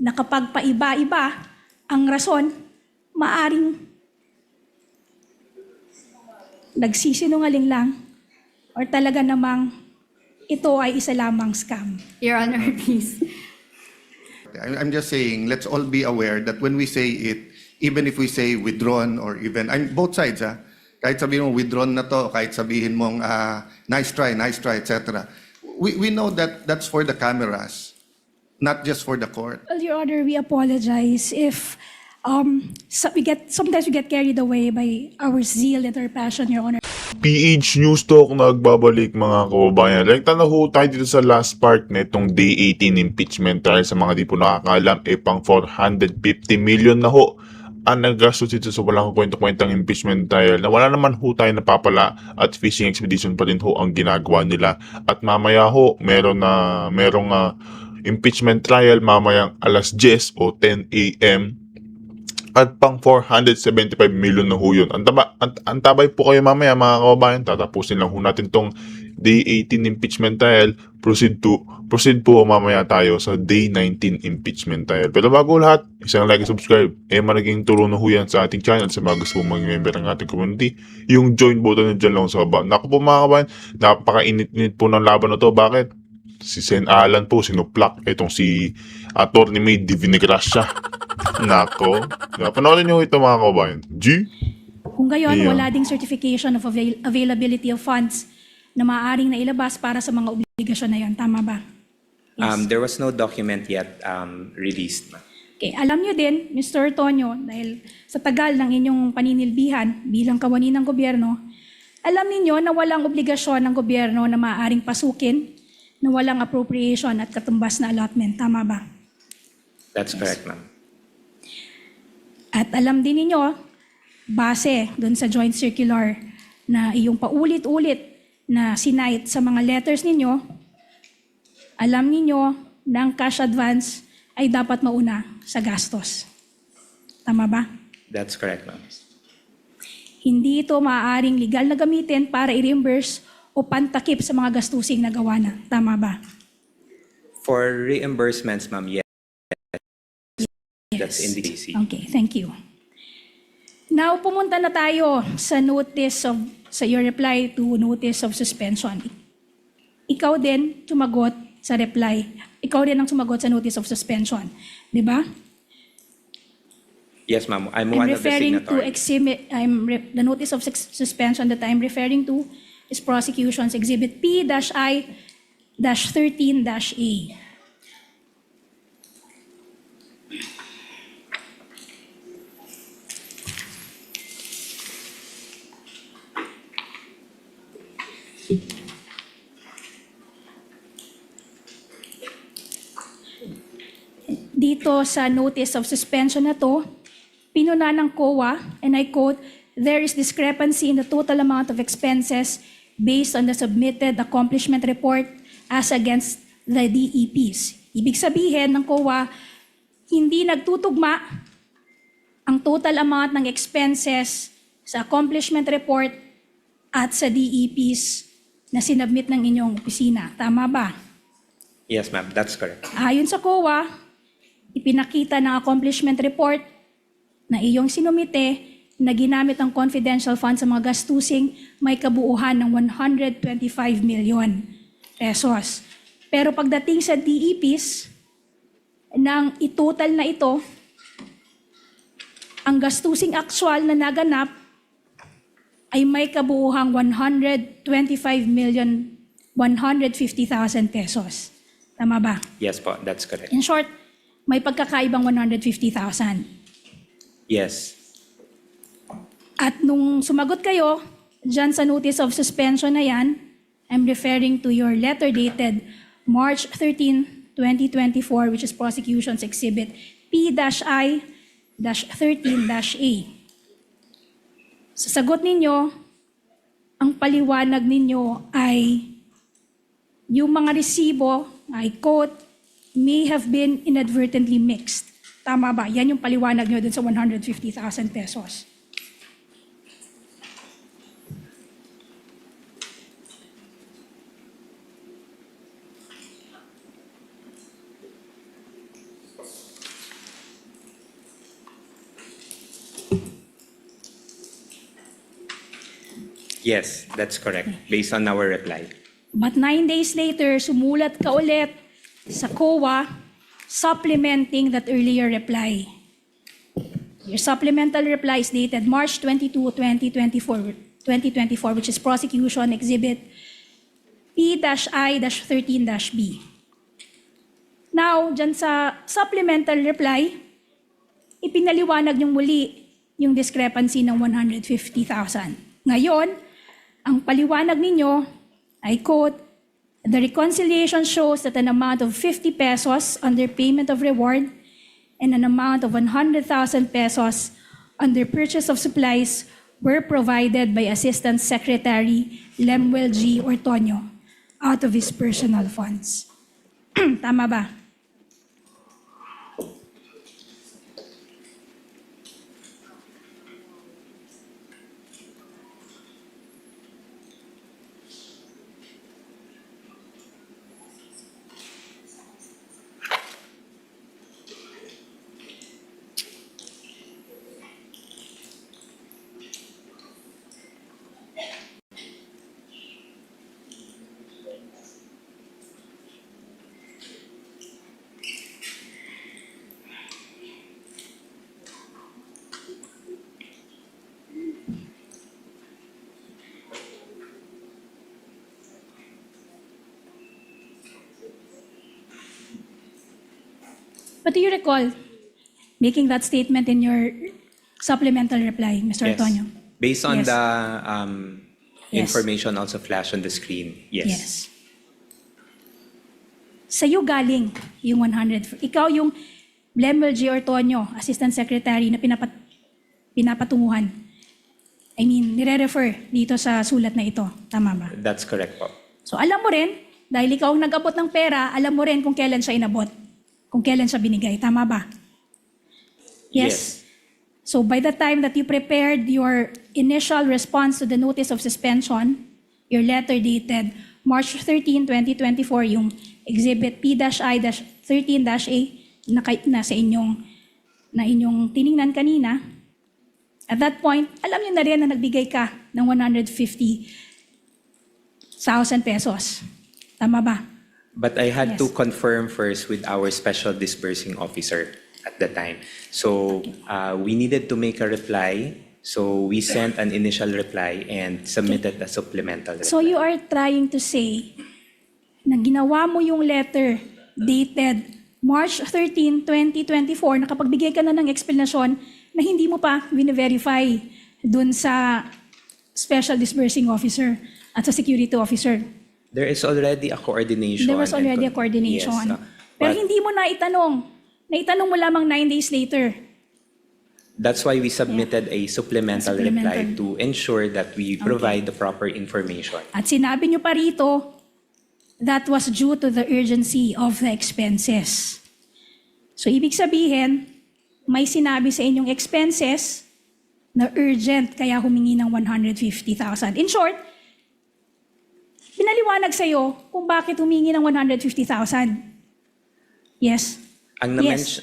na kapag paiba-iba ang rason, maaring nagsisinungaling lang or talaga namang ito ay isa lamang scam. Your Honor, please. I'm just saying, let's all be aware that when we say it, even if we say withdrawn or even, both sides, kahit sabihin mo withdrawn na to, kahit sabihin mong nice try, etc. We know that that's for the cameras, not just for the court. Well, Your Honor, we apologize if sometimes we get carried away by our zeal and our passion, Your Honor. PH News Talk nagbabalik mga kababayan. Like na ho tayo dito sa last part nitong Day 18 impeachment trial. Sa mga di po nakakaalam, pang 450 million na ho ang naggastos dito sa walang kwento-kwentang impeachment trial na wala naman ho tayo napapala at fishing expedition pa rin ho ang ginagawa nila. At mamaya ho, merong impeachment trial mamayang alas 10 o 10 a.m. at pang 475 million na ho yun. Antabay po kayo mamaya mga kababayan. Tatapusin lang ho natin tong Day 18 impeachment trial. Proceed po mamaya tayo sa Day 19 impeachment trial. Pero bago lahat, isang like and subscribe. Malaging turo na ho yan sa ating channel sa mga gusto pong mag-member ng ating community. Yung join button na dyan lang sa baba. Naku po mga kababayan, napaka-init-init po ng laban na to. Bakit? Si Sen Alan po, sinuplak. Itong si Atty. May Divinigracia. Nako. Panoorin nyo ito mga kababayan. G? Kung gayon, Ayan. wala ding certification of availability of funds na maaaring nailabas para sa mga obligasyon na yon. Tama ba? There was no document yet released. Okay. Alam nyo din, Mr. Tonyo, dahil sa tagal ng inyong paninilbihan bilang kawani ng gobyerno, alam ninyo na walang obligasyon ng gobyerno na maaaring pasukin na walang appropriation at katumbas na allotment. Tama ba? That's correct, ma'am. At alam din ninyo, base doon sa joint circular na iyong paulit-ulit na sinight sa mga letters ninyo, alam ninyo na ang cash advance ay dapat mauna sa gastos. Tama ba? That's correct, ma'am. Hindi ito maaaring legal na gamitin para i-reimburse o pantakip sa mga gastusing nagawa na. Tama ba? For reimbursements, ma'am, yes. That's in the DC. Okay, thank you. Now, pumunta na tayo sa your reply to notice of suspension. Ikaw din sumagot sa reply. Ikaw din ang sumagot sa notice of suspension. Di ba? Yes, ma'am. I'm one of the referring to signatories. the notice of suspension that I'm referring to is Prosecution's Exhibit P-I-13-A. Dito sa notice of suspension na to, pinuna ng COA, and I quote, "There is discrepancy in the total amount of expenses based on the submitted accomplishment report as against the DEPs." Ibig sabihin ng COA, hindi nagtutugma ang total amount ng expenses sa accomplishment report at sa DEPs na sinubmit ng inyong opisina. Tama ba? Yes, ma'am. That's correct. Ayon sa COA, ipinakita ng accomplishment report na iyong sinumite na ginamit ang confidential fund sa mga gastusing may kabuuhan ng 125 million pesos. Pero pagdating sa DEPs, nang itotal na ito, ang gastusing actual na naganap ay may kabuuhang 125,150,000 pesos. Tama ba? Yes po. That's correct. In short, may pagkakaibang 150,000. Yes. At nung sumagot kayo, dyan sa notice of suspension na yan, I'm referring to your letter dated March 13, 2024, which is Prosecution's Exhibit P-I-13-A. Sa sagot ninyo, ang paliwanag ninyo ay yung mga resibo, I quote, may have been inadvertently mixed. Tama ba? Yan yung paliwanag nyo dun sa 150,000 pesos. Yes, that's correct, based on our reply. But 9 days later, sumulat ka ulit sa COA supplementing that earlier reply. Your supplemental reply is dated March 22, 2024, which is Prosecution Exhibit P-I-13-B. Now, dyan sa supplemental reply, ipinaliwanag niyong muli yung discrepancy ng 150,000. Ngayon, ang paliwanag ninyo, I quote, "The reconciliation shows that an amount of 50 pesos under payment of reward and an amount of 100,000 pesos under purchase of supplies were provided by Assistant Secretary Lemuel G. Ortonio out of his personal funds." Tama ba? But do you recall making that statement in your supplemental reply, Mr. Yes. Ortonio? Based on Yes. the Yes. information also flashed on the screen, yes. Sa'yo galing yung 100. Ikaw yung Lemuel G. Ortonio, Assistant Secretary na pinapatunguhan. I mean, nire-refer dito sa sulat na ito. Tama ba? That's correct po. So alam mo rin, dahil ikaw ang nag-abot ng pera, alam mo rin kung kailan siya inabot. Kung kailan siya binigay. Tama ba? Yes. So by the time that you prepared your initial response to the notice of suspension, your letter dated March 13, 2024, yung Exhibit P-I-13-A na sa inyong tiningnan kanina, at that point, alam niyo na rin na nagbigay ka ng 150,000 pesos. Tama ba? But I had to Yes. confirm first with our special disbursing officer at the time. So we needed to make a reply. So we sent an initial reply and submitted a supplemental reply. So you are trying to say na ginawa mo yung letter dated March 13, 2024, nakapagbigay ka na ng explanation na hindi mo pa verify dun sa special disbursing officer at sa security officer. There is already a coordination. There was already a coordination. Yes, Pero but hindi mo naitanong. Naitanong mo lamang 9 days later. that's why we submitted a supplemental reply Supplemental. to ensure that we provide the proper information. At sinabi nyo pa rito, that was due to the urgency of the expenses. So ibig sabihin, may sinabi sa inyong expenses na urgent kaya humingi ng 150,000. In short, pinaliwanag sa iyo kung bakit humingi ng 150,000. Yes? Ang Yes.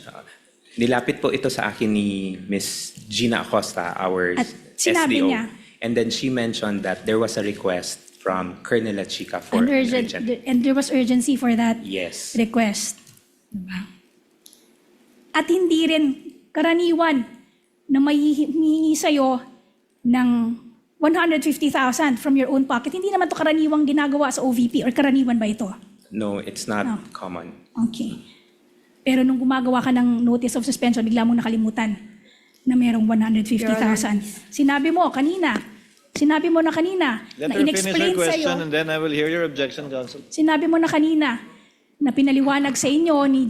nilapit po ito sa akin ni Ms. Gina Acosta, our At sinabi SDO. niya. And then she mentioned that there was a request from Colonel Chica for And, an urgent, urgent. and there was urgency for that Yes. request. Diba? At hindi rin karaniwan na may hihingi sa'yo ng 150,000 from your own pocket. Hindi naman to karaniwang ginagawa sa OVP, or karaniwan ba ito? No, it's not No. common. Okay. Pero nung gumagawa ka ng notice of suspension, bigla mong nakalimutan na merong 150,000. Sinabi mo na kanina, Let na her finish her in-explain question sa'yo, and then I will hear your objection, Counsel. sinabi mo na kanina na pinaliwanag sa inyo ni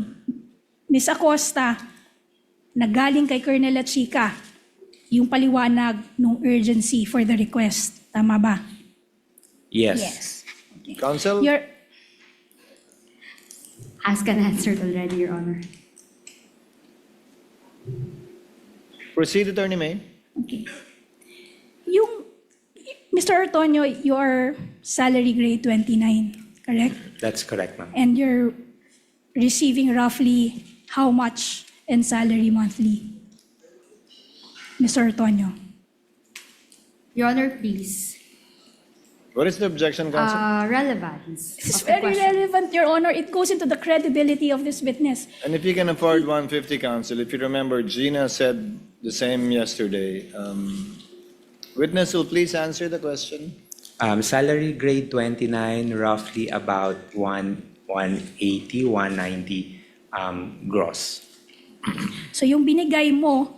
Ms. Acosta na galing kay Colonel Chica yung paliwanag ng urgency for the request. Tama ba? Yes. Okay. Counsel, Asked and answered already, Your Honor. proceed, Attorney May. Okay. Yung, Mr. Ortonio, your salary grade 29, correct? That's correct, ma'am. And you're receiving roughly how much in salary monthly? Mr. Ortonio. Your Honor, please. What is the objection, counsel? Relevance This is of the very question. relevant, Your Honor. It goes into the credibility of this witness. And if you can afford 150, counsel, if you remember, Gina said the same yesterday. Witness will please answer the question. Salary grade 29, roughly about 180, 190 gross. So yung binigay mo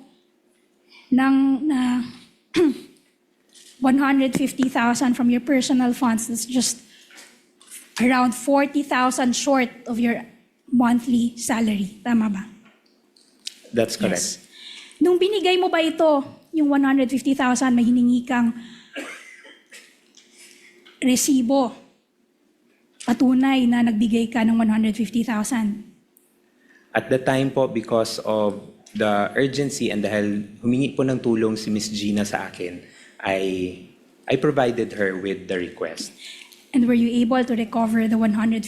ng 150,000 from your personal funds, that's just around 40,000 short of your monthly salary. Tama ba? That's correct. Yes. Nung binigay mo ba ito, yung 150,000, may hiningi kang resibo, patunay na nagbigay ka ng 150,000? At the time po, because of the urgency and dahil humingi po ng tulong si Miss Gina sa akin, I provided her with the request. And were you able to recover the 150,000,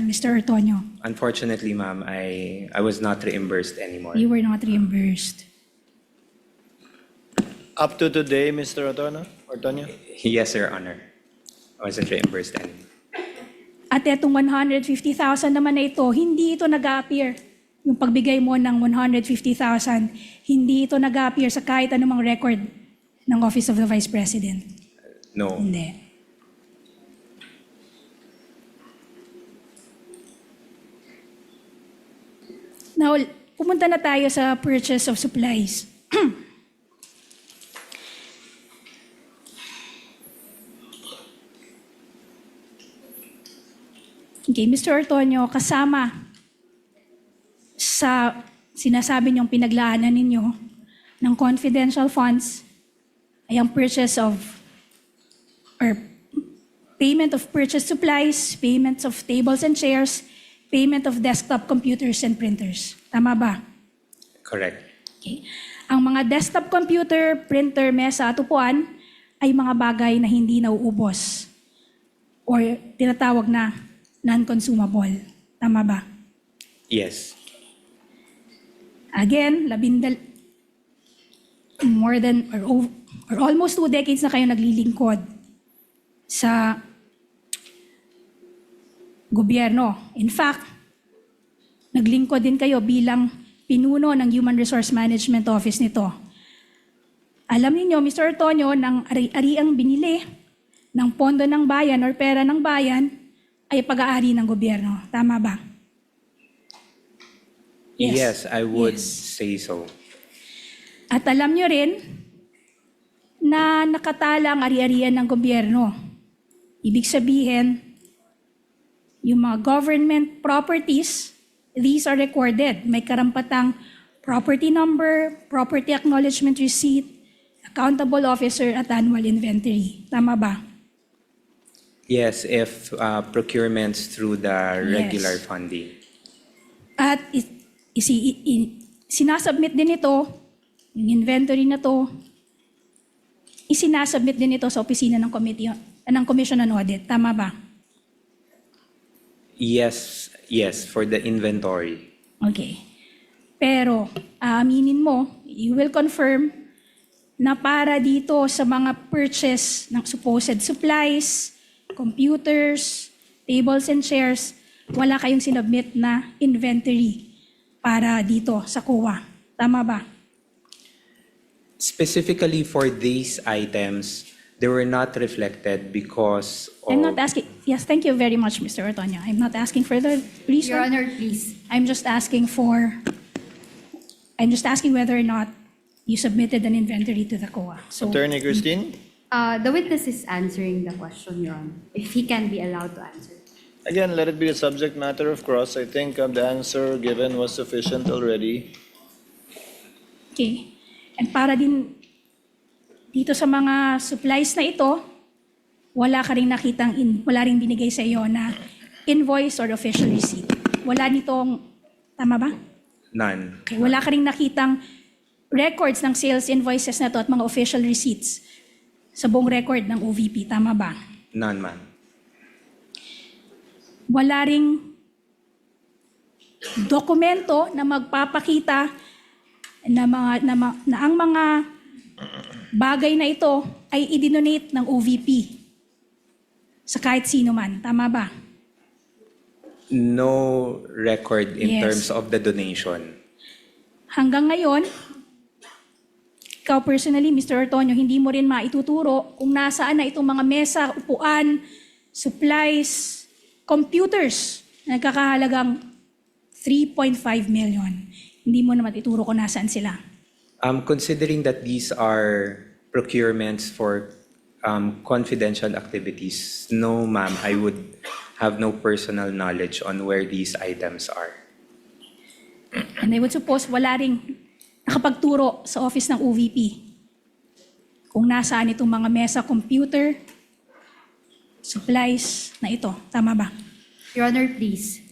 Mr. Ortonio? Unfortunately, ma'am, I was not reimbursed anymore. You were not reimbursed. Up to today, Mr. Ortonio? Yes, Your Honor. I wasn't reimbursed anymore. At etong 150,000 naman na ito, hindi ito nag-appear. Yung pagbigay mo ng 150,000, hindi ito nag-appear sa kahit anumang record ng Office of the Vice President. No. Hindi. Now, pumunta na tayo sa purchase of supplies. Okay, Mr. Ortonio, kasama sa sinasabi niyong pinaglaanan ninyo ng confidential funds ay ang purchase of or payment of purchase supplies, payments of tables and chairs, payment of desktop computers and printers. Tama ba? Correct. Okay. Ang mga desktop computer, printer, mesa at upuan ay mga bagay na hindi nauubos or tinatawag na non-consumable. Tama ba? Yes. Again, more than or almost 2 decades na kayo naglilingkod sa gobyerno. In fact, naglingkod din kayo bilang pinuno ng Human Resource Management Office nito. Alam niyo, Mr. Ortonio, ng ari-ariang binili ng pondo ng bayan or pera ng bayan ay pag-aari ng gobyerno. Tama ba? Yes, I would Yes. say so. At alam nyo rin na nakatala ang ari-arian ng gobyerno. Ibig sabihin, yung mga government properties, these are recorded. May karampatang property number, property acknowledgement receipt, accountable officer at annual inventory. Tama ba? Yes, if procurements through the regular Yes. funding. At sinasubmit din ito, yung inventory na to, isinasubmit din ito sa opisina ng Commission on Audit. Tama ba? Yes, for the inventory. Okay. Pero, aaminin mo, you will confirm na para dito sa mga purchase ng supposed supplies, computers, tables and chairs, wala kayong sinubmit na inventory para dito sa COA. Tama ba? Specifically for these items, they were not reflected because of... I'm not asking, yes, thank you very much, Mr. Ortonio. I'm not asking for the reason. Your Honor, please. I'm just asking whether or not you submitted an inventory to the COA. So, Attorney Christine? The witness is answering the question, Your Honor, if he can be allowed to answer. Again, let it be a subject matter of cross. I think the answer given was sufficient already. okay. And para din dito sa mga supplies na ito, wala ring binigay sa iyo na invoice or official receipt. Wala nitong, tama ba? None. Okay, wala ka ring nakitang records ng sales invoices na to at mga official receipts sa buong record ng OVP. Tama ba? None, ma'am. Wala ring dokumento na magpapakita na ang mga bagay na ito ay idinonate ng OVP sa kahit sino man. Tama ba? No record in Yes. terms of the donation. Hanggang ngayon, ikaw personally, Mr. Ortonio, hindi mo rin maituturo kung nasaan na itong mga mesa, upuan, supplies, computers na nagkakahalagang 3.5 million. Hindi mo naman ituro kung nasaan sila. Considering that these are procurements for confidential activities, no ma'am, I would have no personal knowledge on where these items are. And I would suppose wala ring nakapagturo sa office ng OVP kung nasaan itong mga mesa, computer, supplies na ito. Tama ba? Your Honor, please.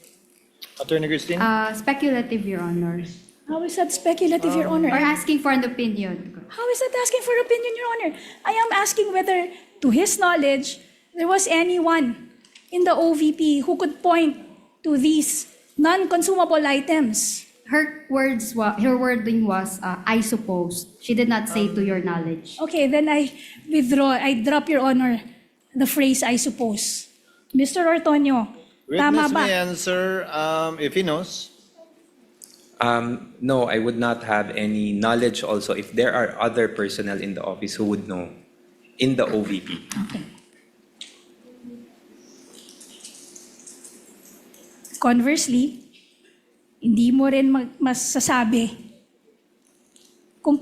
Attorney Christine? Speculative, Your Honor. How is that speculative, Your Honor? Or asking for an opinion. How is that asking for opinion, Your Honor? I am asking whether, to his knowledge, there was anyone in the OVP who could point to these non-consumable items. Her wording was, I suppose. She did not say to your knowledge. Okay, then I withdraw. I drop, Your Honor, the phrase, I suppose. Mr. Ortonio, tama Witness ba? may answer if he knows. No, I would not have any knowledge also if there are other personnel in the office who would know in the OVP. Okay. Conversely, hindi mo rin masasabi kung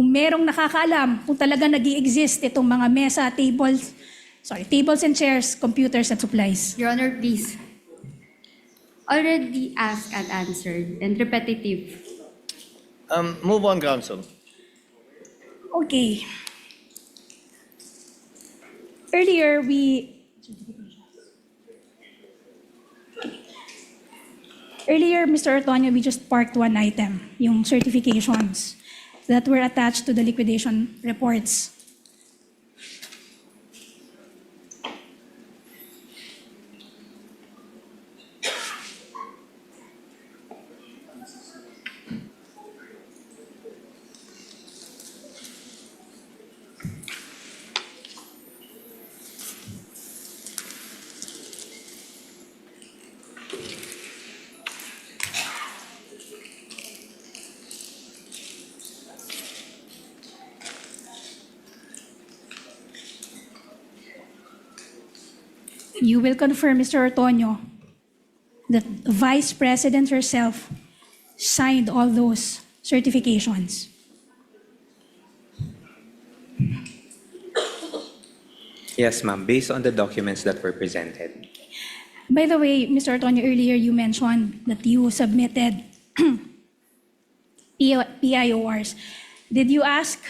merong nakakaalam, kung talagang nag-i-exist itong mga mesa, tables and chairs, computers at supplies. Your Honor, please. Already asked and answered and repetitive. Move on, counsel. Okay. Earlier, Mr. Ortonio, we just parked one item, yung certifications that were attached to the liquidation reports. You will confirm, Mr. Ortonio, that the Vice President herself signed all those certifications. Yes, ma'am, based on the documents that were presented. By the way, Mr. Ortonio, earlier you mentioned that you submitted PIORs. Did you ask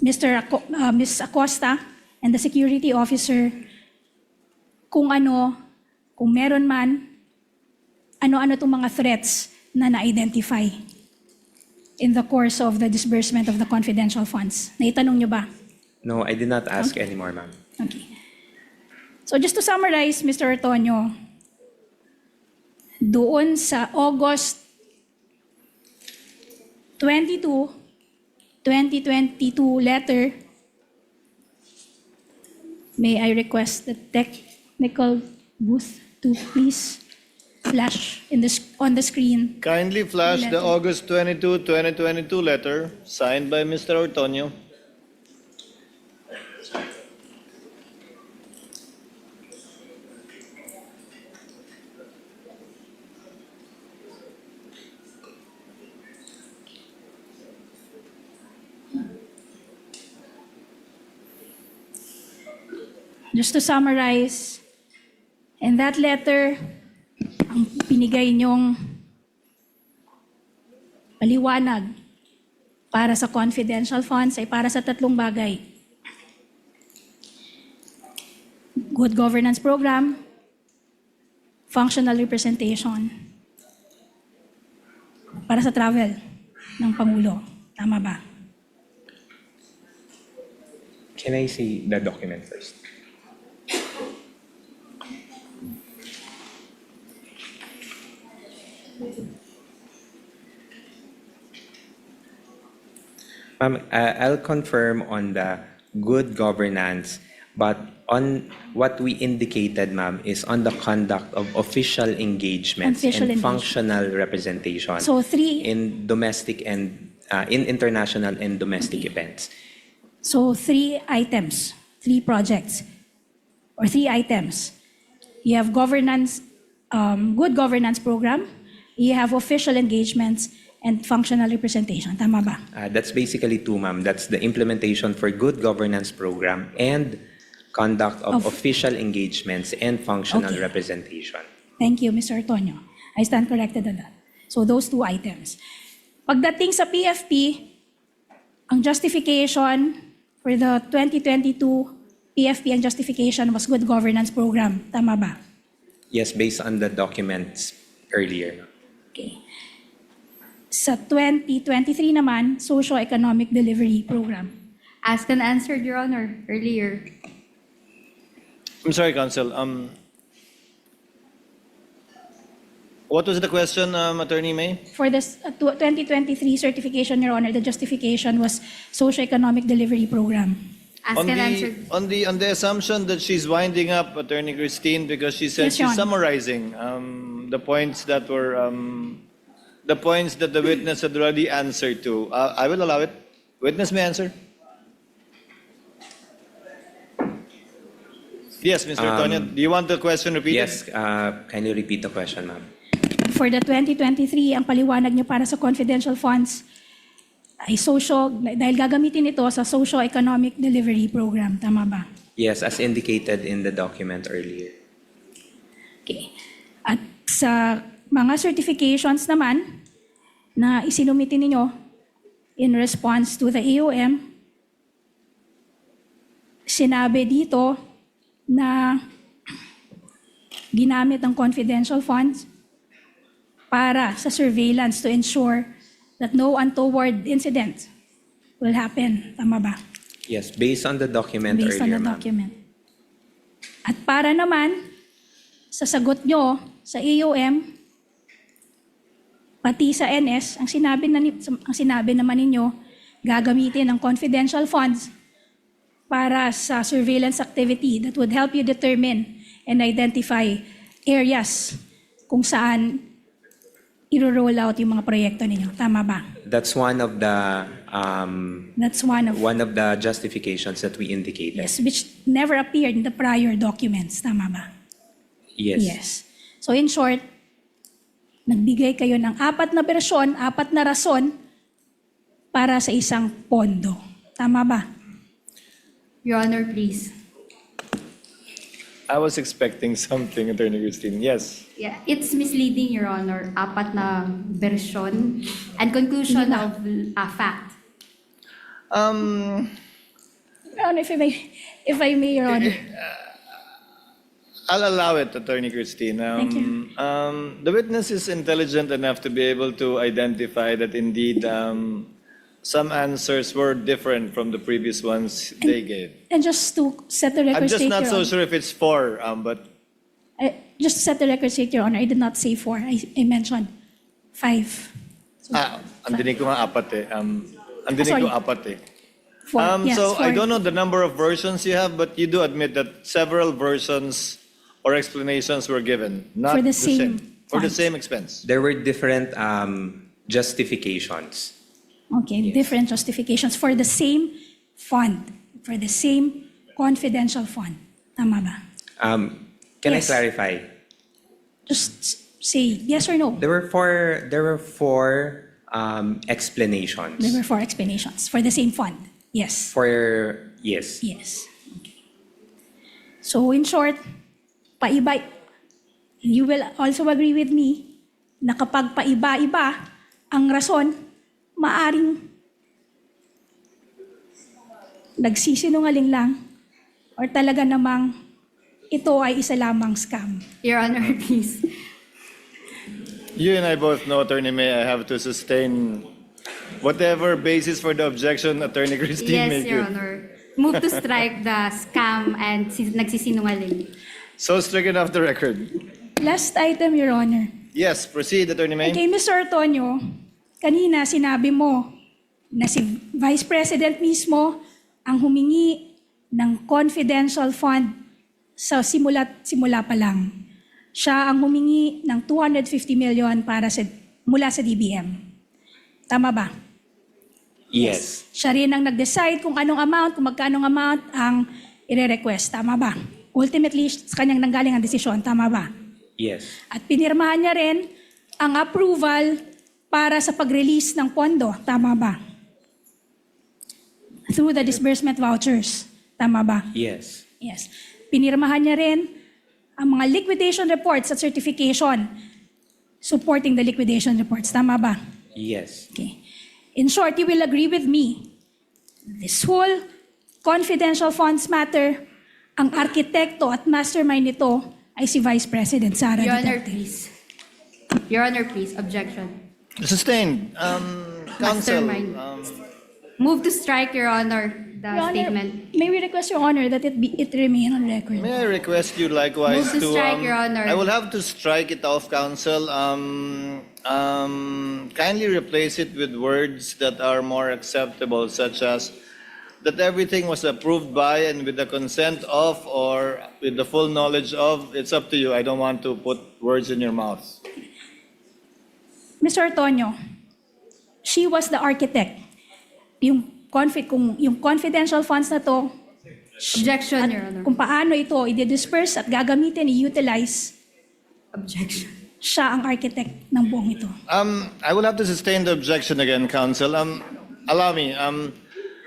Ms. Acosta and the security officer kung meron man, ano-ano itong mga threats na na-identify in the course of the disbursement of the confidential funds? Naitanong nyo ba? No, I did not ask anymore, ma'am. Okay. So just to summarize, Mr. Ortonio, doon sa August 22, 2022 letter, may I request the technical booth to please flash on the screen. Kindly flash the Letter. August 22, 2022 letter signed by Mr. Ortonio. Just to summarize, in that letter, ang pinigay niyong paliwanag para sa confidential funds ay para sa tatlong bagay. Good governance program, functional representation, para sa travel ng Pangulo. Tama ba? Can I see the document first? Ma'am, I'll confirm on the good governance, but on what we indicated, ma'am, is on the conduct of official engagements Official and engagement. functional representation So three, in domestic and in international and domestic events. so three items, three projects, or three items. You have governance, good governance program, you have official engagements, and functional representation. Tama ba? That's basically two, ma'am. That's the implementation for good governance program and conduct of official engagements and functional Okay. representation. Thank you, Mr. Antonio. I stand corrected on that. So those two items. Pagdating sa PFP, ang justification for the 2022 PFP and justification was good governance program. Tama ba? Yes, based on the documents earlier. Okay. Sa 2023 naman, socio-economic delivery program. Asked and answered, Your Honor, earlier. I'm sorry, Counsel. What was the question, Attorney May? For this 2023 certification, Your Honor, the justification was socio-economic delivery program. Asked and answered. On the assumption that she's winding up, Attorney Christine, because she said Yes, Your she's Honor. summarizing the points that were the points that the witness had already answered to. I will allow it. Witness may answer. Yes, Mr. Antonio, do you want the question repeated? Yes, can you repeat the question, ma'am? For the 2023, ang paliwanag niyo para sa confidential funds ay dahil gagamitin ito sa socio-economic delivery program. Tama ba? Yes, as indicated in the document earlier. Okay. At sa mga certifications naman na isinumitin ninyo in response to the AOM, sinabi dito na ginamit ang confidential funds para sa surveillance to ensure that no untoward incident will happen. Tama ba? Yes, based on the document Based on earlier, the ma'am. document. At para naman sa sagot nyo sa AOM, pati sa NS, ang sinabi naman ninyo, gagamitin ang confidential funds para sa surveillance activity that would help you determine and identify areas kung saan i-roll out yung mga proyekto ninyo. Tama ba? That's one of the That's one of the justifications that we indicated. yes, which never appeared in the prior documents. Tama ba? Yes. Yes. So in short, nagbigay kayo ng 4 na bersyon, 4 na rason para sa isang pondo. Tama ba? Your Honor, please. I was expecting something, Attorney Christine. Yes. Yeah, it's misleading, Your Honor. 4 na version and conclusion of fact. Your Honor, if I may, Your Honor. I'll allow it, Attorney Christine. Thank you. The witness is intelligent enough to be able to identify that indeed some answers were different from the previous ones they gave. And just to set the record I'm just straight, not Your so Honor. sure if it's 4, but Just to set the record straight, Your Honor, I did not say 4. I mentioned 5. ang dinig ko nga 4 eh. Ang dinig sorry. ko 4 eh. 4. Yes, So 4. I don't know the number of versions you have, but you do admit that several versions or explanations were given, not For the same for the funds. same expense. There were different justifications. Okay, different justifications for the same fund, for the same confidential fund. Tama ba? Can Yes. I clarify? Just say yes or no. There were four explanations. There were 4 explanations for the same fund. Yes. Yes. Yes. Okay. So in short, paiba, you will also agree with me na kapag paiba-iba ang rason, maaring nagsisinungaling lang or talaga namang ito ay isa lamang scam. Your Honor, please. You and I both know, Attorney May, I have to sustain whatever basis for the objection Attorney Christine may Yes, Your give. Honor. Move to strike the scam and nagsisinungaling. So stricken off the record. Last item, Your Honor. Yes, proceed, Attorney May. Okay, Mr. Antonio, kanina sinabi mo na si Vice President mismo ang humingi ng confidential fund simula pa lang. Siya ang humingi ng 250 million mula sa DBM. Tama ba? Yes. Siya rin ang nag-decide kung magkanong amount ang ire-request. Tama ba? Ultimately, sa kanyang nanggaling ang desisyon. Tama ba? Yes. At pinirmahan niya rin ang approval para sa pag-release ng pondo. Tama ba? Through the disbursement vouchers. Tama ba? Yes. Yes. Pinirmahan niya rin ang mga liquidation reports at certification supporting the liquidation reports. Tama ba? Yes. Okay. In short, you will agree with me. This whole confidential funds matter, ang arkitekto at mastermind nito ay si Vice President Sara Your Honor, Duterte. please. Your Honor, please. Objection. Sustained. Counsel, Mastermind. Move to strike, Your Honor, the Your Honor, statement. may we request, Your Honor, that it remain on record? may I request you likewise Move to strike, Your Honor. I will have to strike it off, Counsel. Kindly replace it with words that are more acceptable, such as that everything was approved by and with the consent of or with the full knowledge of. It's up to you. I don't want to put words in your mouth. Mr. Antonio, she was the architect. Yung confidential funds na to, Objection, Your Honor. kung paano ito i-disperse at gagamitin, i-utilize, Objection. siya ang architect ng buong ito. I will have to sustain the objection again, Counsel. Allow me.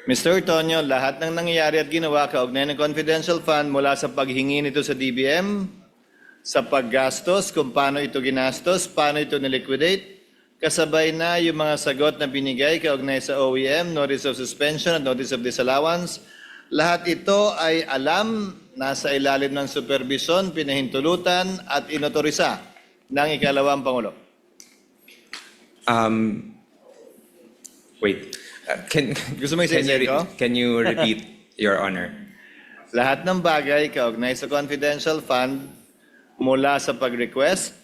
Mr. Antonio, lahat ng nangyayari at ginawa kaugnay ng confidential fund mula sa paghingi nito sa DBM, sa paggastos, kung paano ito ginastos, paano ito niliquidate, kasabay na yung mga sagot na binigay kaugnay sa OEM, Notice of Suspension at Notice of Disallowance. Lahat ito ay alam, nasa ilalim ng supervision, pinahintulutan at inotorisa ng ikalawang Pangulo. Wait. Gusto mo isa-isa ko? Can you repeat, Your Honor? Lahat ng bagay kaugnay sa confidential fund mula sa pag-request,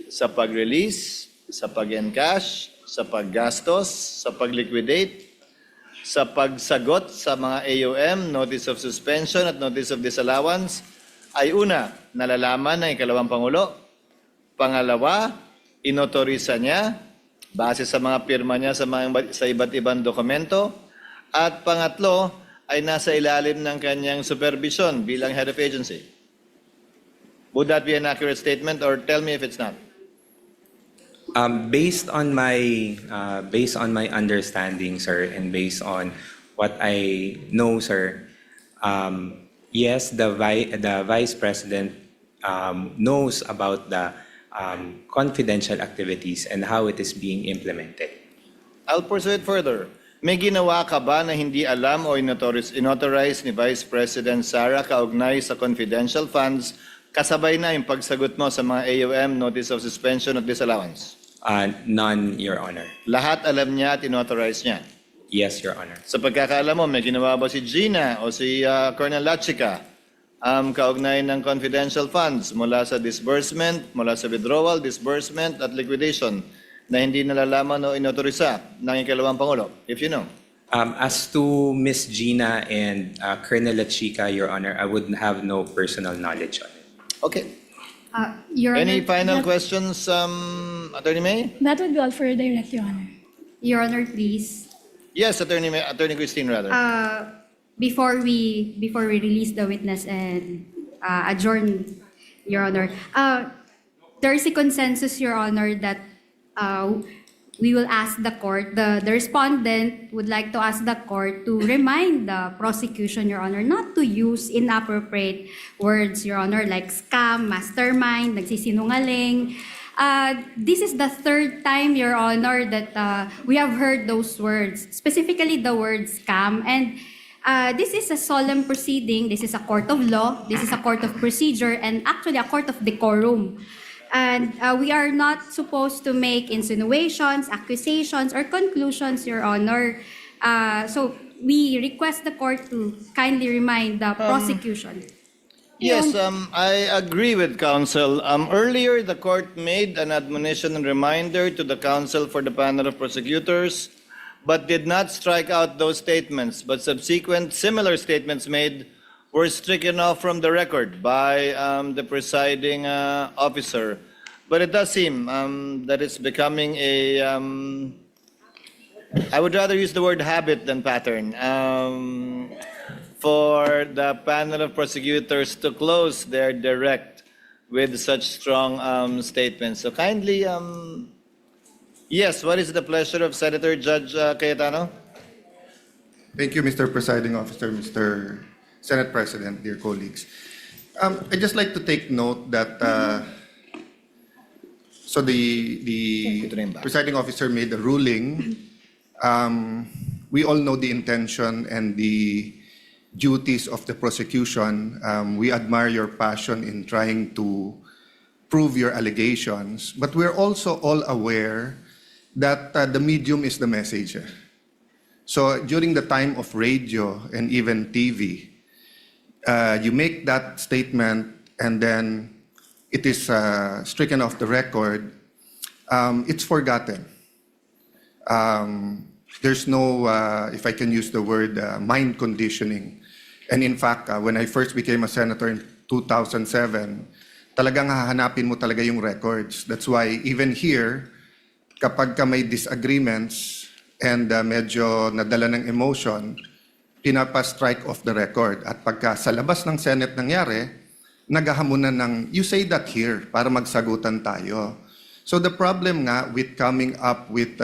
sa pag-release, sa pag-encash, sa paggastos, sa pag-liquidate, sa pagsagot sa mga AUM, Notice of Suspension at Notice of Disallowance, ay una, nalalaman ng ikalawang Pangulo. Pangalawa, inotorisa niya base sa mga pirma niya sa iba't ibang dokumento. At pangatlo, ay nasa ilalim ng kanyang supervision bilang head of agency. Would that be an accurate statement or tell me if it's not? Based on my understanding, sir, and based on what I know, sir, yes, the Vice President knows about the confidential activities and how it is being implemented. I'll pursue it further. May ginawa ka ba na hindi alam o inauthorize ni Vice President Sara kaugnay sa confidential funds kasabay na yung pagsagot mo sa mga AUM, Notice of Suspension at Disallowance? None, Your Honor. Lahat alam niya at inauthorize niya. Yes, Your Honor. Sa pagkakaalam mo, may ginawa ba si Gina o si Colonel Lachica kaugnay ng confidential funds mula sa disbursement, mula sa withdrawal, disbursement at liquidation na hindi nalalaman o inautorisa ng ikalawang Pangulo, if you know? As to Miss Gina and Colonel Lachica, Your Honor, I would have no personal knowledge on it. Okay. Your Any Honor, final questions, Attorney May? That would be all for direct, Your Honor. Your Honor, please. Yes, Attorney Christine, rather. Before we release the witness and adjourn, Your Honor, there is a consensus, Your Honor, that we will ask the court, the respondent would like to ask the court to remind the prosecution, Your Honor, not to use inappropriate words, Your Honor, like scam, mastermind, nagsisinungaling. This is the third time, Your Honor, that we have heard those words, specifically the word scam. And this is a solemn proceeding. This is a court of law. This is a court of procedure and actually a court of decorum. And we are not supposed to make insinuations, accusations, or conclusions, Your Honor. So we request the court to kindly remind the prosecution. Yes, I agree with counsel. Earlier, the court made an admonition and reminder to the counsel for the panel of prosecutors but did not strike out those statements, but subsequent similar statements made were stricken off from the record by the presiding officer. But it does seem that it's becoming a, I would rather use the word habit than pattern, for the panel of prosecutors to close their direct with such strong statements. So kindly, yes, what is the pleasure of Senator Judge Cayetano? Thank you, Mr. Presiding Officer, Mr. Senate President, dear colleagues. I'd just like to take note that so the presiding officer made a ruling. We all know the intention and the duties of the prosecution. We admire your passion in trying to prove your allegations, but we're also all aware that the medium is the message. So during the time of radio and even TV, you make that statement and then it is stricken off the record. It's forgotten. There's no, if I can use the word, mind conditioning. And in fact, when I first became a senator in 2007, talagang hahanapin mo talaga yung records. That's why even here, kapag ka may disagreements and medyo nadala ng emotion, pinapa-strike off the record. At pagka sa labas ng Senate nangyari, naghahamunan ng, you say that here, para magsagutan tayo. So the problem nga with coming up with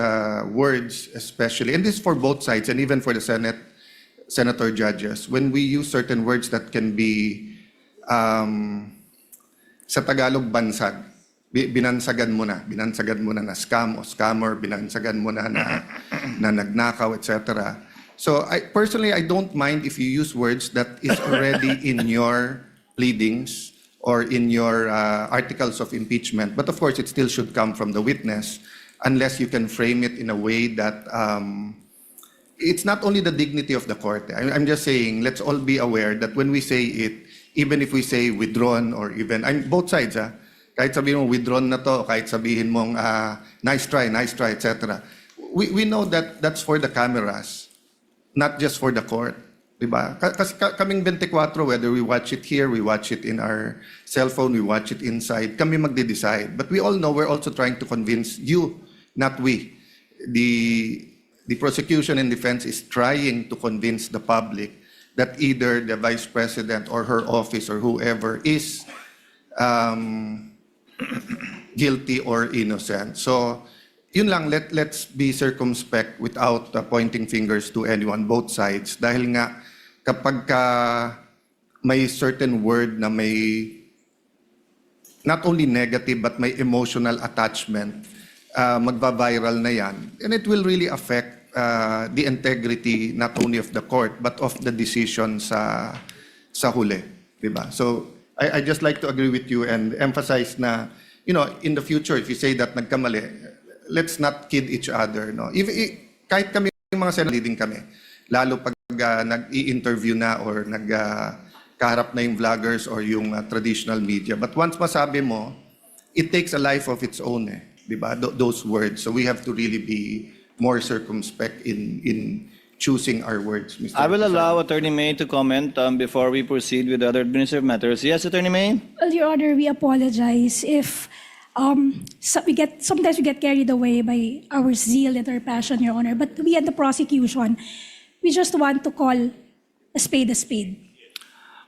words especially, and this is for both sides and even for the senator judges, when we use certain words that can be, sa Tagalog, bansag. Binansagan mo na na scam o scammer, binansagan mo na nagnakaw, etc. So personally, I don't mind if you use words that is already in your pleadings or in your articles of impeachment. But of course, it still should come from the witness unless you can frame it in a way that it's not only the dignity of the court. I'm just saying, let's all be aware that when we say it, even if we say withdrawn or even, both sides, kahit sabihin mo withdrawn na to, kahit sabihin mong nice try, etc. We know that that's for the cameras, not just for the court. Diba? Kasi kaming 24, whether we watch it here, we watch it in our cell phone, we watch it inside, kami magde-decide. But we all know we're also trying to convince you, not we. The prosecution and defense is trying to convince the public that either the Vice President or her office or whoever is guilty or innocent. So, yun lang, let's be circumspect without pointing fingers to anyone, both sides. Dahil nga, kapag may certain word na may not only negative but may emotional attachment, magba-viral na yan. And it will really affect the integrity not only of the court but of the decision sa huli. Diba? So, I just like to agree with you and emphasize na, you know, in the future, if you say that nagkamali, let's not kid each other. No? Kahit kami mga senator, leading kami, lalo pag nag-i-interview na or nagkaharap na yung vloggers or yung traditional media. But once masabi mo, it takes a life of its own, diba? Those words. So we have to really be more circumspect in choosing our words, Mr. I will President. allow Attorney May to comment before we proceed with other administrative matters. Yes, Attorney May? Well, Your Honor, we apologize if sometimes we get carried away by our zeal and our passion, Your Honor. But we at the prosecution, we just want to call a spade a spade.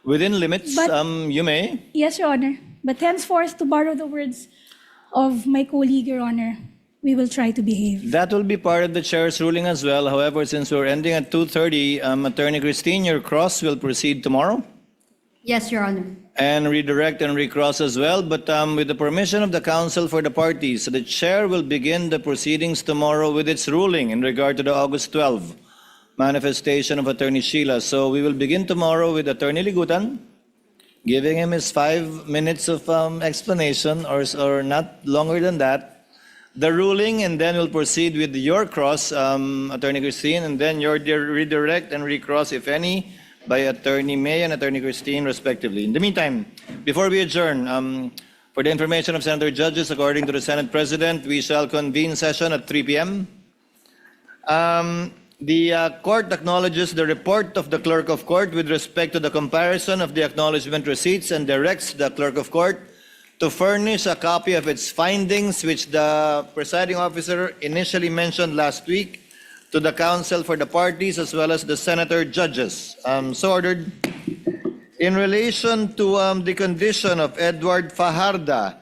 Within limits, But- you may. Yes, Your Honor. But henceforth, to borrow the words of my colleague, Your Honor, we will try to behave. That will be part of the chair's ruling as well. However, since we're ending at 2:30, Attorney Christine, your cross will proceed tomorrow Yes, Your Honor. and redirect and recross as well. But with the permission of the counsel for the parties, the chair will begin the proceedings tomorrow with its ruling in regard to the August 12 manifestation of Attorney Sheila. So we will begin tomorrow with Attorney Ligutan, giving him his 5 minutes of explanation or not longer than that. The ruling, and then we'll proceed with your cross, Attorney Christine, and then your redirect and recross, if any, by Attorney May and Attorney Christine, respectively. In the meantime, before we adjourn, for the information of Senator Judges, according to the Senate President, we shall convene session at 3 p.m. The court acknowledges the report of the clerk of court with respect to the comparison of the acknowledgement receipts and directs the clerk of court to furnish a copy of its findings, which the presiding officer initially mentioned last week, to the counsel for the parties as well as the senator judges. So ordered. In relation to the condition of Edward Fajarda,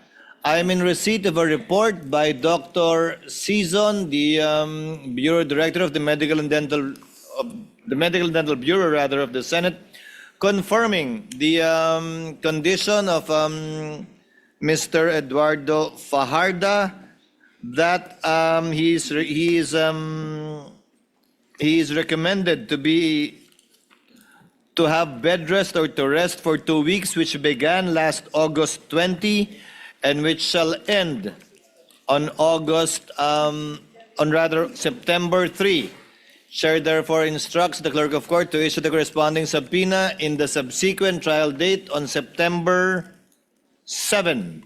I am in receipt of a report by Dr. Season, the Bureau Director of the Medical and Dental Bureau rather of the Senate, confirming the condition of Mr. Eduardo Fajarda, that he is recommended to have bed rest or to rest for 2 weeks, which began last August 20 and which shall end on September 3. Chair therefore instructs the clerk of court to issue the corresponding subpoena in the subsequent trial date on September 7,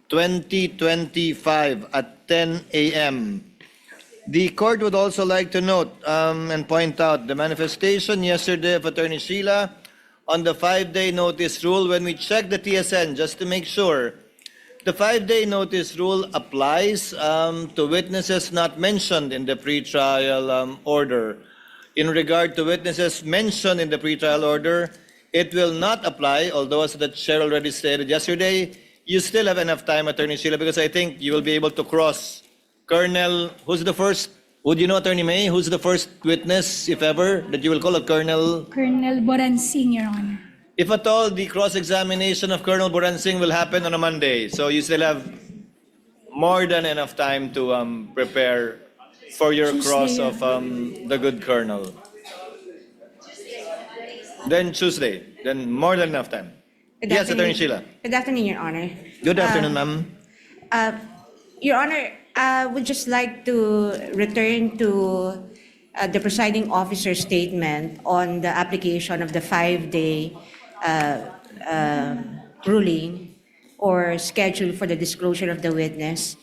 2025 at 10 a.m. The court would also like to note and point out the manifestation yesterday of Attorney Sheila on the 5-day notice rule. When we checked the TSN, just to make sure, the 5-day notice rule applies to witnesses not mentioned in the pretrial order. In regard to witnesses mentioned in the pretrial order, it will not apply, although as the chair already stated yesterday, you still have enough time, Attorney Sheila, because I think you will be able to cross Colonel, who's the first, would you know, Attorney May, who's the first witness, if ever, that you will call a Colonel? Colonel Boransing, Your Honor. If at all, the cross-examination of Colonel Boransing will happen on a Monday, so you still have more than enough time to prepare for your cross of the good Colonel. Then Tuesday, then more than enough time. Yes, Attorney Sheila. Good afternoon, Your Honor. Good afternoon, ma'am. Your Honor, I would just like to return to the presiding officer's statement on the application of the 5-day ruling or schedule for the disclosure of the witness.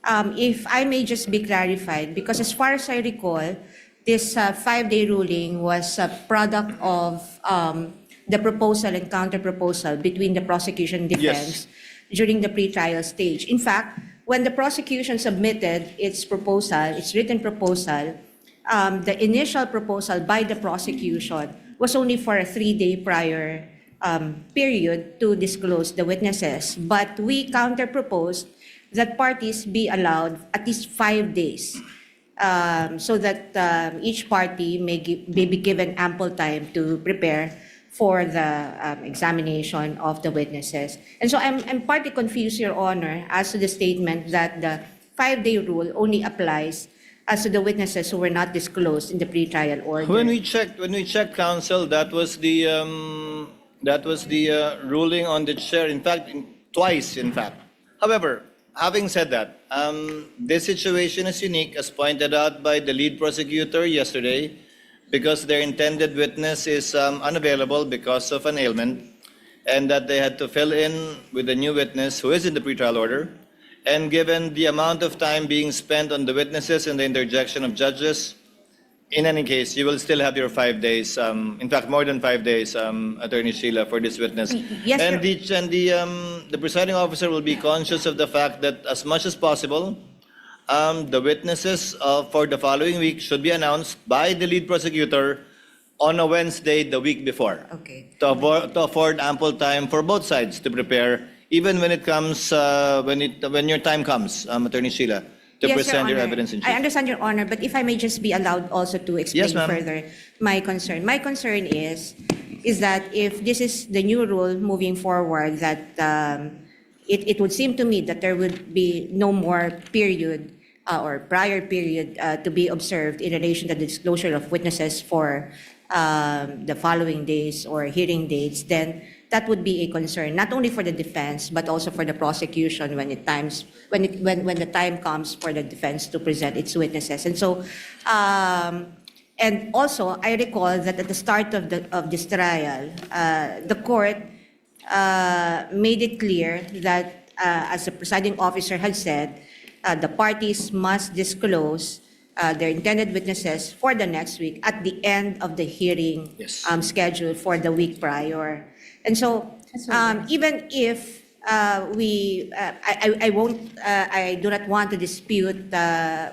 If I may just be clarified, because as far as I recall, this 5-day ruling was a product of the proposal and counter-proposal between the prosecution and defense during the pretrial stage. In fact, when the prosecution submitted its proposal, its written proposal, the initial proposal by the prosecution was only for a 3-day prior period to disclose the witnesses. But we counter-proposed that parties be allowed at least 5 days so that each party may be given ample time to prepare for the examination of the witnesses. And so I'm partly confused, Your Honor, as to the statement that the 5-day rule only applies as to the witnesses who were not disclosed in the pretrial order. When we checked, counsel, that was the ruling on the chair. In fact, twice. In fact, however, having said that, this situation is unique, as pointed out by the lead prosecutor yesterday, because their intended witness is unavailable because of an ailment, and that they had to fill in with a new witness who is in the pretrial order. And given the amount of time being spent on the witnesses and the interjection of judges, in any case, you will still have your 5 days, in fact, more than 5 days, Attorney Sheila, for this witness. Yes, and the presiding officer will be conscious of the fact that as much as possible, the witnesses for the following week should be announced by the lead prosecutor on a Wednesday the week before. Okay. To afford ample time for both sides to prepare, even when it comes, when your time comes, Attorney Sheila, to Yes, present your Honor. evidence in chief. I understand, Your Honor, but if I may just be allowed also to explain Yes, ma'am. further my concern. My concern is that if this is the new rule moving forward, that it would seem to me that there would be no more period or prior period to be observed in relation to the disclosure of witnesses for the following days or hearing dates, then that would be a concern, not only for the defense, but also for the prosecution when the time comes for the defense to present its witnesses. And so, and also, I recall that at the start of this trial, the court made it clear that, as the presiding officer had said, the parties must disclose their intended witnesses for the next week at the end of the hearing Yes. scheduled for the week prior. And so even if I do not want to dispute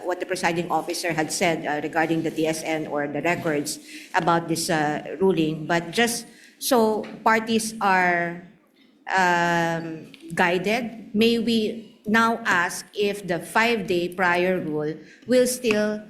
what the presiding officer had said regarding the TSN or the records about this ruling, but just so parties are guided, may we now ask if the 5-day prior rule will still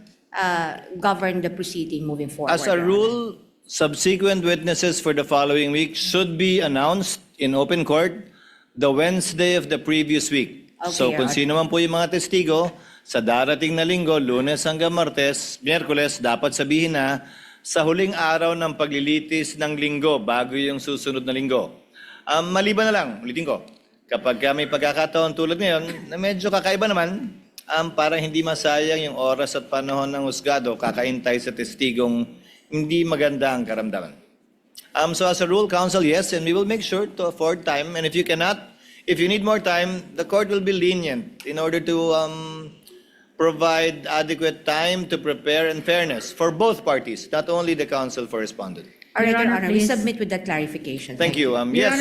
govern the proceeding moving forward? As a rule, subsequent witnesses for the following week should be announced in open court the Wednesday of the previous week. Okay, So kung sino man po yung mga testigo, sa darating na linggo, Lunes hanggang Martes, Miyerkules, dapat sabihin na sa huling araw ng paglilitis ng linggo bago yung susunod na linggo. Maliban na lang, ulitin ko, kapag may pagkakataon tulad ngayon, na medyo kakaiba naman, para hindi masayang yung oras at panahon ng husgado, kakaintay sa testigong hindi maganda ang karamdaman. So as a rule, counsel, yes, and we will make sure to afford time. And if you cannot, if you need more time, the court will be lenient in order to provide adequate time to prepare in fairness for both parties, not only the counsel for respondent. All right, Your Your Honor, Honor, we please. submit with that clarification. Thank you. Your Yes,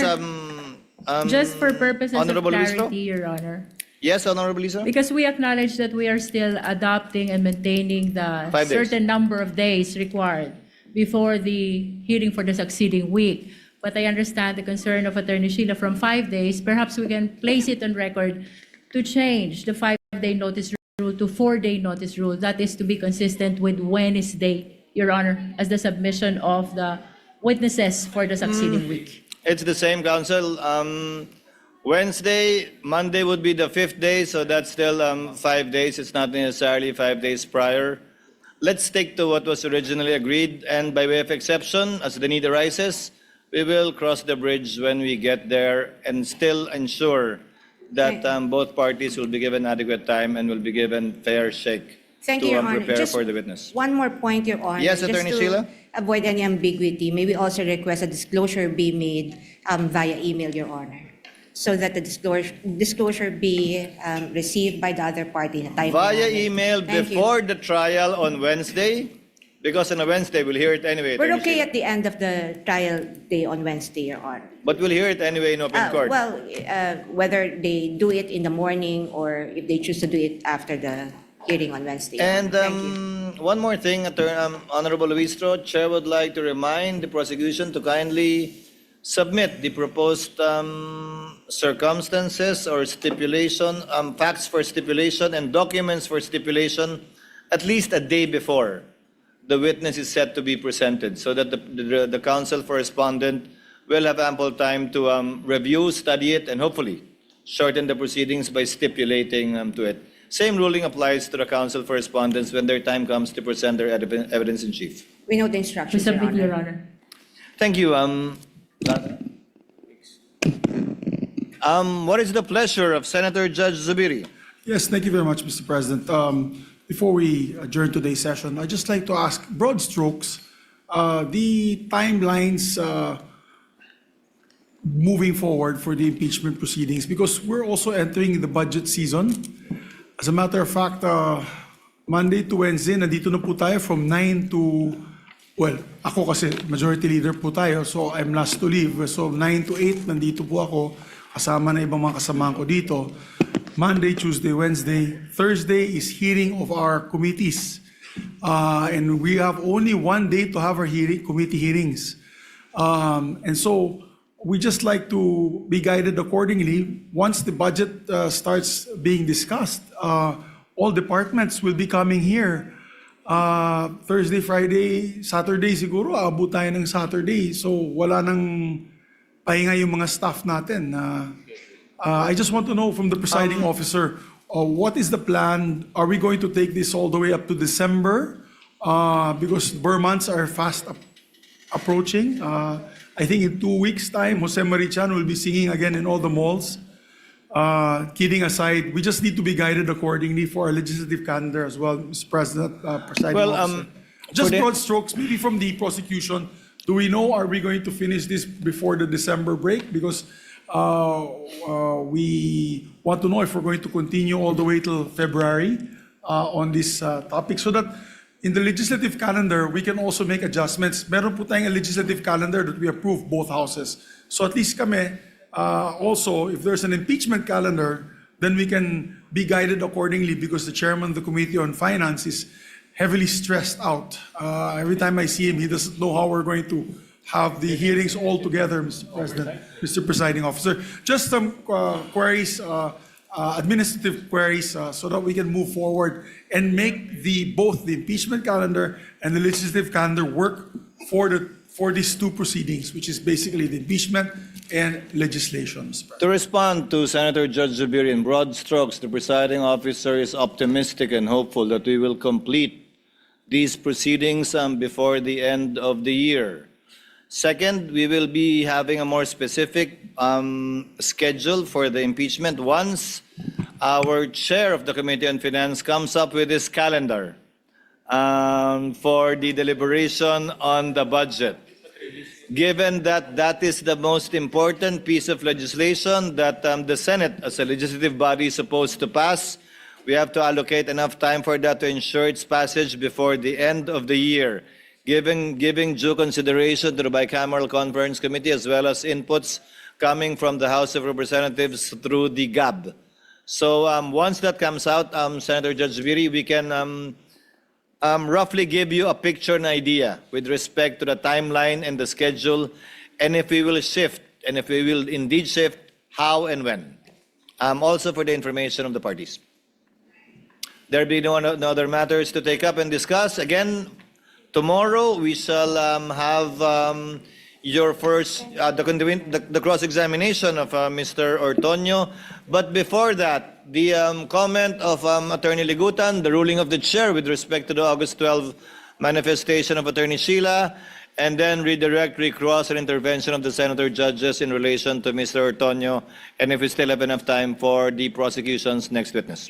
Just for purposes of Honorable Listro? clarity, Your Honor. Yes, Honorable Lisa? Because we acknowledge that we are still adopting and maintaining the 5 days. certain number of days required before the hearing for the succeeding week. But I understand the concern of Attorney Sheila from 5 days. Perhaps we can place it on record to change the 5-day notice rule to 4-day notice rule. That is to be consistent with Wednesday, Your Honor, as the submission of the witnesses for the succeeding week. It's the same, counsel. Wednesday, Monday would be the 5th day, so that's still 5 days. It's not necessarily 5 days prior. Let's stick to what was originally agreed, and by way of exception, as the need arises, we will cross the bridge when we get there and still ensure that both parties will be given adequate time and will be given fair shake Thank to you, Your Honor. prepare Just for the witness. one more point, Your Honor. Yes, Just Attorney to Sheila? avoid any ambiguity, may we also request a disclosure be made via email, Your Honor, so that the disclosure be received by the other party in a timely Via manner. email Thank you. before the trial on Wednesday, because on a Wednesday, we'll hear it anyway. We're Attorney okay Sheila. at the end of the trial day on Wednesday, Your Honor. But we'll hear it anyway in open court. Well, whether they do it in the morning or if they choose to do it after the hearing on Wednesday. Your And Honor. Thank you. one more thing, Honorable Luistro, Chair would like to remind the prosecution to kindly submit the proposed circumstances or stipulation, facts for stipulation and documents for stipulation at least a day before the witness is set to be presented, so that the counsel for respondent will have ample time to review, study it, and hopefully shorten the proceedings by stipulating to it. Same ruling applies to the counsel for respondents when their time comes to present their evidence in chief. We know the We instructions, Your submit, Your Honor. Honor. Thank you. What is the pleasure of Senator Judge Zubiri? Yes, thank you very much, Mr. President. Before we adjourn today's session, I'd just like to ask, broad strokes, the timelines moving forward for the impeachment proceedings, because we're also entering the budget season. As a matter of fact, Monday to Wednesday, nandito na po tayo from 9 to, well, ako kasi majority leader po tayo, so I'm last to leave. So 9 to 8, nandito po ako, kasama na ibang mga kasamahan ko dito. Monday, Tuesday, Wednesday. Thursday is hearing of our committees. And we have only one day to have our committee hearings. And so we just like to be guided accordingly. Once the budget starts being discussed, all departments will be coming here. Thursday, Friday, Saturday siguro, abot tayo ng Saturday. So wala nang pahinga yung mga staff natin. I just want to know from the presiding officer, what is the plan? Are we going to take this all the way up to December? Because Burr months are fast approaching. I think in 2 weeks' time, Jose Marichan will be singing again in all the malls. Kidding aside, we just need to be guided accordingly for our legislative calendar as well, Mr. President, presiding Well, officer. Just for the- broad strokes, maybe from the prosecution. Do we know, are we going to finish this before the December break? Because we want to know if we're going to continue all the way till February. on this topic so that in the legislative calendar, we can also make adjustments. Meron po tayong legislative calendar that we approve both houses. So at least kami, also, if there's an impeachment calendar, then we can be guided accordingly because the chairman of the Committee on Finance is heavily stressed out. Every time I see him, he doesn't know how we're going to have the hearings all together, Mr. President, Mr. Presiding Officer. Just some queries, administrative queries, so that we can move forward and make both the impeachment calendar and the legislative calendar work for these two proceedings, which is basically the impeachment and legislation, Mr. President. To respond to Senator Judge Zubiri, in broad strokes, the presiding officer is optimistic and hopeful that we will complete these proceedings before the end of the year. Second, we will be having a more specific schedule for the impeachment once our chair of the Committee on Finance comes up with his calendar for the deliberation on the budget. Given that that is the most important piece of legislation that the Senate as a legislative body is supposed to pass, we have to allocate enough time for that to ensure its passage before the end of the year. Giving due consideration to the Bicameral Conference Committee as well as inputs coming from the House of Representatives through the GAB. So once that comes out, Senator Judge Viri, we can roughly give you a picture and idea with respect to the timeline and the schedule, and if we will shift, and if we will indeed shift, how and when. Also for the information of the parties. There be no other matters to take up and discuss. Again, tomorrow we shall have your first, the cross-examination of Mr. Ortonio. But before that, the comment of Attorney Ligutan, the ruling of the chair with respect to the August 12 manifestation of Attorney Sheila, and then redirect, recross, and intervention of the senator judges in relation to Mr. Ortonio, and if we still have enough time for the prosecution's next witness.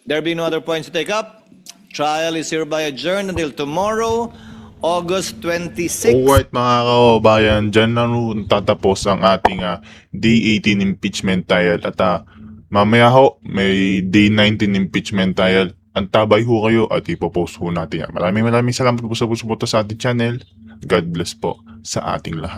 There be no other points to take up. Trial is hereby adjourned until tomorrow, August 26. Alright mga kababayan, dyan na tatapos ang ating Day 18 impeachment trial at mamaya ho may Day 19 impeachment trial. Antabay ho kayo at ipopost ho natin yan. Maraming salamat po sa pumunta sa ating channel. God bless po sa ating lahat.